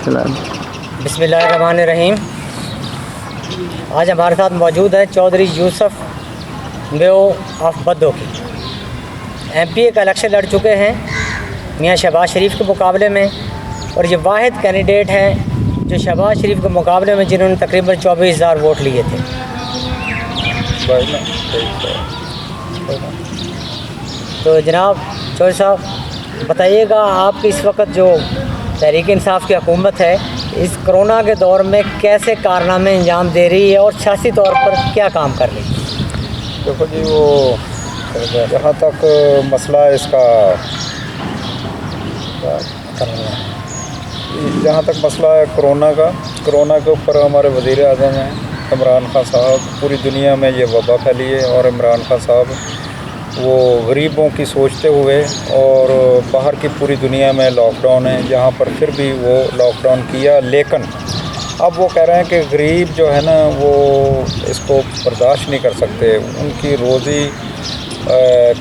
السلام۔ बिस्मिल्लाहिर्रहमानिर्रहीम। आज हमारे साथ मौजूद है चौधरी यूसुफ मेओ ऑफ बद्दो की। MPA का इलेक्शन लड़ चुके हैं मियाँ शहबाज शरीफ के मुकाबले में, और ये वाहिद कैंडिडेट हैं जो शहबाज शरीफ के मुकाबले में जिन्होंने तकरीबन 24,000 वोट लिए थे। तो जनाब चौधरी साहब बताइएगा, आपकी इस वक्त जो तहरीक इंसाफ की हुकूमत है इस कोरोना के दौर में कैसे कारनामे अंजाम दे रही है और सियासी तौर पर क्या काम कर रही है? देखो जी, वो जहाँ तक मसला है इसका, जहाँ तक मसला है कोरोना के ऊपर हमारे वज़ीर आज़म हैं इमरान खान साहब। पूरी दुनिया में ये वबा फैली है और इमरान खान साहब वो गरीबों की सोचते हुए, और बाहर की पूरी दुनिया में लॉकडाउन है जहाँ पर फिर भी वो लॉकडाउन किया, लेकिन अब वो कह रहे हैं कि गरीब जो है ना वो इसको बर्दाश्त नहीं कर सकते, उनकी रोज़ी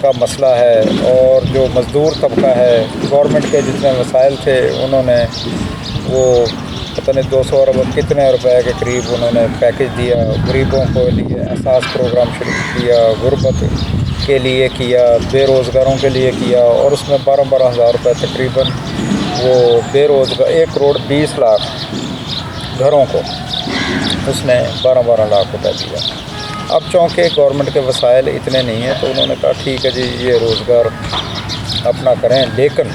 का मसला है। और जो मज़दूर तबका है, गवर्नमेंट के जितने वसाइल थे उन्होंने वो पता नहीं 200 अरब कितने रुपए के करीब उन्होंने पैकेज दिया गरीबों को लिए, एहसास प्रोग्राम शुरू किया, गुर्बत के लिए किया, बेरोज़गारों के लिए किया, और उसमें 12-12 हज़ार रुपये तकरीबन वो बेरोज़गार 1 करोड़ 20 लाख घरों को उसने 12-12 लाख रुपये दिया। अब चूँकि गवर्नमेंट के वसाइल इतने नहीं हैं तो उन्होंने कहा ठीक है जी ये रोज़गार अपना करें, लेकिन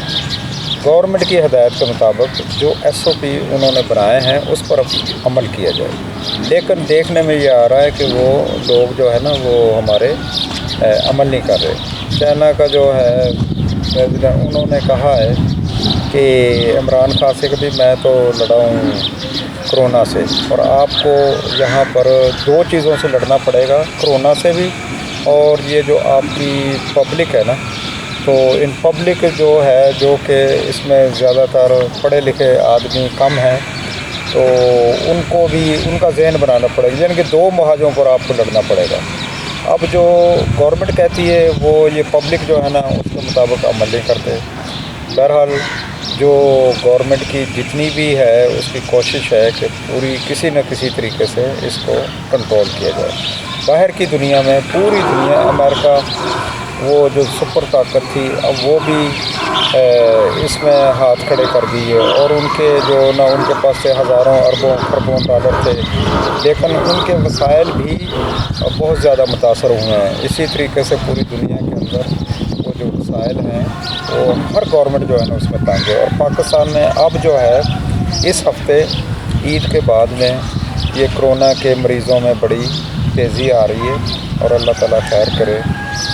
गवर्नमेंट की हदायत के मुताबिक जो SOP उन्होंने बनाए हैं उस पर अमल किया जाए। लेकिन देखने में ये आ रहा है कि वो लोग जो है ना वो हमारे अमल नहीं कर रहे। चाइना का जो है प्रेसिडेंट, उन्होंने कहा है कि इमरान खान से कभी मैं तो लड़ा हूँ कोरोना से, और आपको यहाँ पर 2 चीज़ों से लड़ना पड़ेगा, कोरोना से भी, और ये जो आपकी पब्लिक है ना, तो इन पब्लिक जो है जो कि इसमें ज़्यादातर पढ़े लिखे आदमी कम हैं, तो उनको भी उनका ज़हन बनाना पड़ेगा, यानी कि 2 महाजों पर आपको लड़ना पड़ेगा। अब जो गवर्नमेंट कहती है वो ये पब्लिक जो है ना उसके मुताबिक अमल नहीं करते। बहरहाल जो गवर्नमेंट की जितनी भी है उसकी कोशिश है कि पूरी किसी न किसी तरीके से इसको कंट्रोल किया जाए। बाहर की दुनिया में पूरी दुनिया, अमेरिका वो जो सुपर ताकत थी अब वो भी इसमें हाथ खड़े कर दी है, और उनके जो ना उनके पास से हज़ारों अरबों खरबों डॉलर थे, लेकिन उनके वसाइल भी बहुत ज़्यादा मुतासर हुए हैं। इसी तरीके से पूरी दुनिया के अंदर वो जो वसाइल हैं वो हर गवर्नमेंट जो है ना उसमें तंग है। और पाकिस्तान में अब जो है इस हफ्ते ईद के बाद में ये कोरोना के मरीज़ों में बड़ी तेज़ी आ रही है, और अल्लाह ताला खैर करे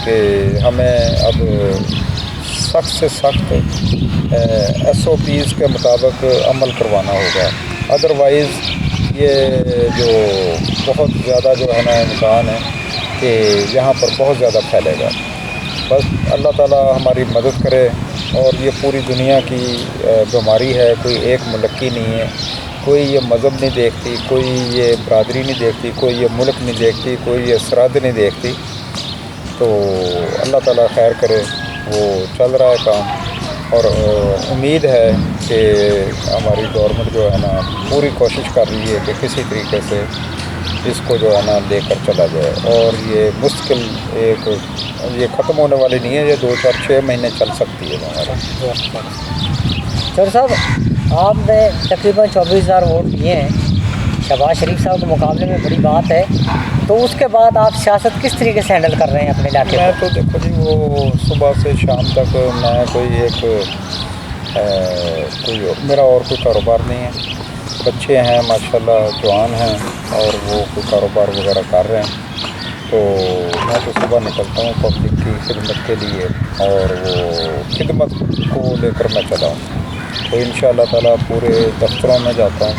कि हमें अब सख्त से सख्त SOPs के मुताबिक अमल करवाना होगा। अदरवाइज़ ये जो बहुत ज़्यादा जो है ना इम्कान है कि यहाँ पर बहुत ज़्यादा फैलेगा। बस अल्लाह ताला हमारी मदद करे, और ये पूरी दुनिया की बीमारी है, कोई एक मुल्क की नहीं है, कोई ये मज़हब नहीं देखती, कोई ये बरादरी नहीं देखती, कोई ये मुल्क नहीं देखती, कोई ये सरहद नहीं देखती। तो अल्लाह ताला खैर करे, वो चल रहा है काम, और उम्मीद है कि हमारी गवर्नमेंट जो है ना पूरी कोशिश कर रही है कि किसी तरीके से इसको जो है ना लेकर चला जाए। और ये मुश्किल ये ख़त्म होने वाली नहीं है, ये 2-4-6 महीने चल सकती है हमारा। चौधरी साहब, आपने तकरीबन 24,000 वोट लिए हैं, शहबाज शरीफ साहब के मुकाबले में बड़ी बात है, तो उसके बाद आप सियासत किस तरीके से हैंडल कर रहे हैं अपने इलाके में? मैं तो देखो जी वो सुबह से शाम तक मैं कोई मेरा और कोई कारोबार नहीं है। बच्चे हैं माशाल्लाह जवान हैं और वो कोई कारोबार वगैरह कर रहे हैं, तो मैं तो सुबह निकलता हूँ पब्लिक की खिदमत के लिए, और वो खिदमत को लेकर मैं चला हूँ। तो इंशाअल्लाह ताला पूरे दफ्तरों में जाता हूँ,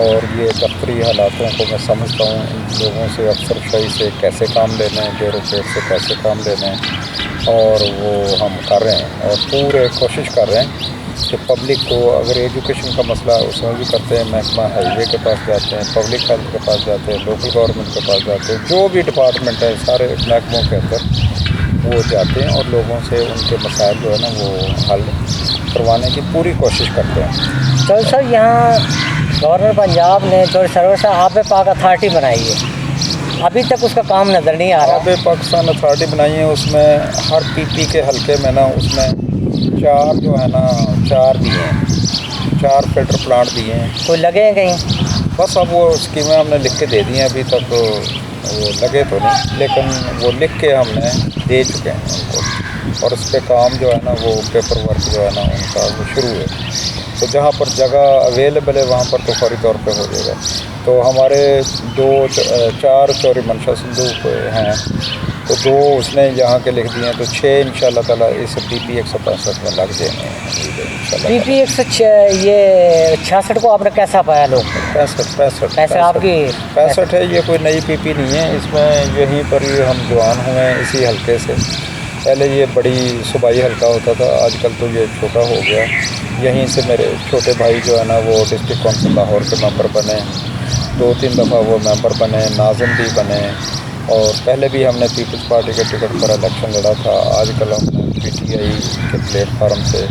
और ये दफ्तरी हालातों को मैं समझता हूँ, इन लोगों से अफसरशाही से कैसे काम लेने हैं, ब्यूरोक्रेट से कैसे काम लेने हैं, और वो हम कर रहे हैं। और पूरे कोशिश कर रहे हैं कि पब्लिक को, अगर एजुकेशन का मसला है उसमें भी करते हैं, महकमा हाईवे के पास जाते हैं, पब्लिक हेल्थ के पास जाते हैं, लोकल गवर्नमेंट के पास जाते हैं, जो भी डिपार्टमेंट है सारे महकमों के अंदर वो जाते हैं, और लोगों से उनके मसाइल जो है ना वो हल करवाने की पूरी कोशिश करते हैं। चौधरी साहब यहाँ गवर्नर पंजाब ने चौधरी सरवर साहब आप पाक अथॉरिटी बनाई है, अभी तक उसका काम नज़र नहीं आ रहा। आब पाकिस्तान अथॉरिटी बनाई है, उसमें हर पीपी के हलके में ना उसमें 4 जो है ना 4 दिए हैं, 4 फिल्टर प्लांट दिए हैं। कोई लगे हैं कहीं? बस अब वो स्कीमें हमने लिख के दे दी हैं, अभी तक वो लगे तो नहीं, लेकिन वो लिख के हमने दे चुके हैं उनको, और इस पे काम जो है ना वो पेपर वर्क जो है ना उनका वो शुरू है। तो जहाँ पर जगह अवेलेबल है वहाँ पर तो फौरी तौर पे हो जाएगा। तो हमारे 4 चौरी मंशा संदूक हैं, तो 2 उसने यहाँ के लिख दिए हैं, तो 6 इंशाल्लाह ताला इस PP 165 में लग जाएंगे इंशाल्लाह। PP 106 ये 66 को आपने कैसा पाया लोग? 65 आपकी 65 है, ये कोई नई PP नहीं है, इसमें यहीं पर ही हम जवान हुए हैं इसी हलके से। पहले ये बड़ी सूबाई हलका होता था, आजकल तो ये छोटा हो गया। यहीं से मेरे छोटे भाई जो है ना वो डिस्ट्रिक्ट काउंसिल लाहौर के मेंबर बने, 2-3 दफ़ा वो मेंबर बने, नाज़िम भी बने, और पहले भी हमने पीपल्स पार्टी के टिकट पर इलेक्शन लड़ा था। आजकल हमने PTI के प्लेटफार्म से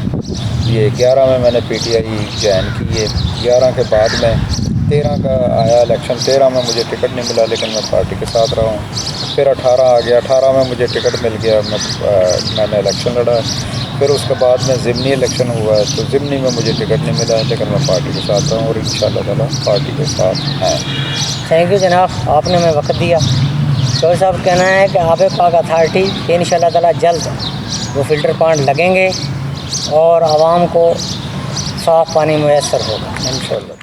ये 11 में मैंने PTI ज्वाइन की है, 11 के बाद में 13 का आया इलेक्शन, 13 में मुझे टिकट नहीं मिला लेकिन मैं पार्टी के साथ रहा हूँ। फिर 18 आ गया, 18 में मुझे टिकट मिल गया, मैंने इलेक्शन लड़ा। फिर उसके बाद में ज़िमनी इलेक्शन हुआ है, तो ज़िमनी में मुझे टिकट नहीं मिला लेकिन मैं पार्टी के साथ रहा हूँ और इंशाल्लाह ताला पार्टी के साथ हैं। थैंक यू जनाब, आपने हमें वक्त दिया। चौधरी साहब कहना है कि आब पाक अथॉरिटी के इंशाल्लाह ताला जल्द वो फ़िल्टर प्लांट लगेंगे और आवाम को साफ़ पानी मुयस्सर होगा इंशाल्लाह।